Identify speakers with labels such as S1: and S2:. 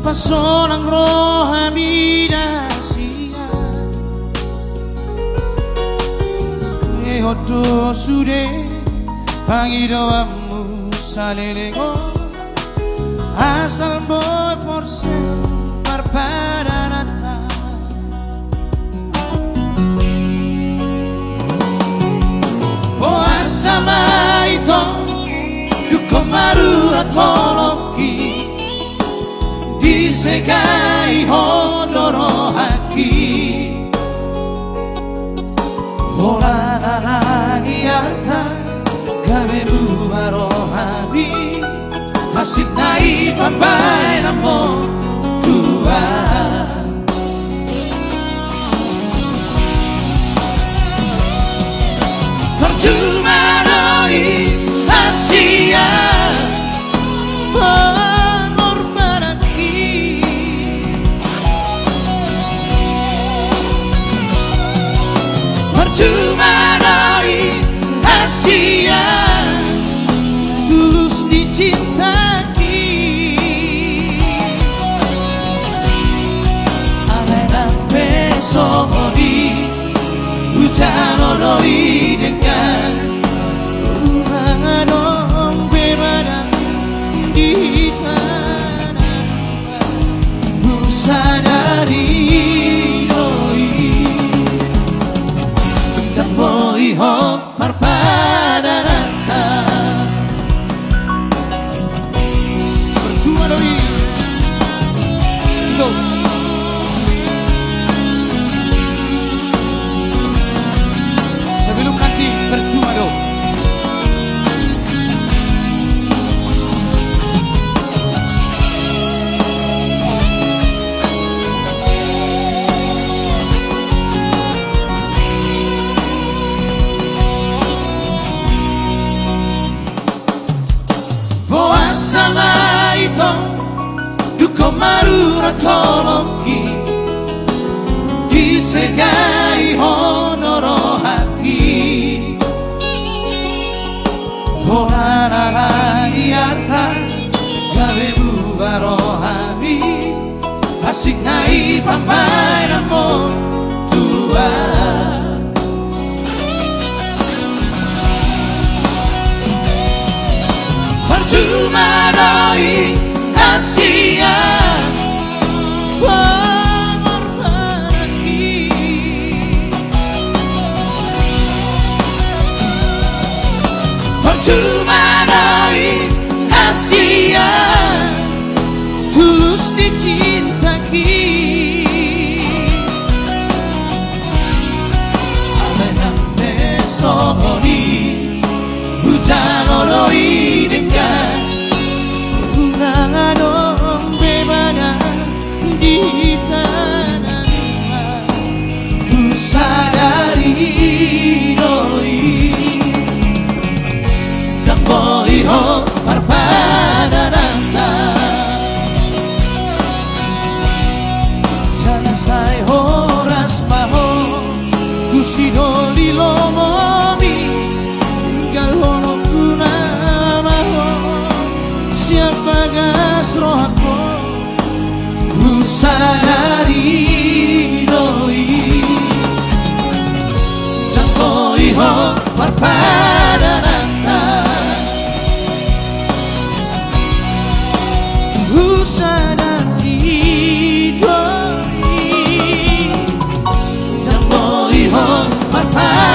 S1: Pasonang rohamida siya Ehoto sude Pangidoamu salelego Asal boy porse Parparanata O asama ito Dukomaru ratoloki Disegai honoro haki Hola lagi arta Kame bubaro habi Hasik nai papai namo tua Percuma doi Asia Percuma doi Asia tulus dicintai Alena besok di hujan doi dengan unangan bebana di tanah Busadari Boihok parpadanata Percuma doi Go Sebelum nanti percuma doi Sama ito Dukomaru ratoloki Disegai honoro haki Hola lagi arta Gabe bubaro habi Asik nai pampai namo tua Percuma doi Asia Pengorbanaki Percuma doi Asia tulus dicintai Alena besok di hujan doi dengan unangan bebana di tanah Busadari doi Dan boihok parpadanata Jangan saya horas maho Kusidoli lomomi Galono kuna maho Siapa gastro aku Busadari doi Dan boihok parpadanata Busadari doi Dan boihok parpadanata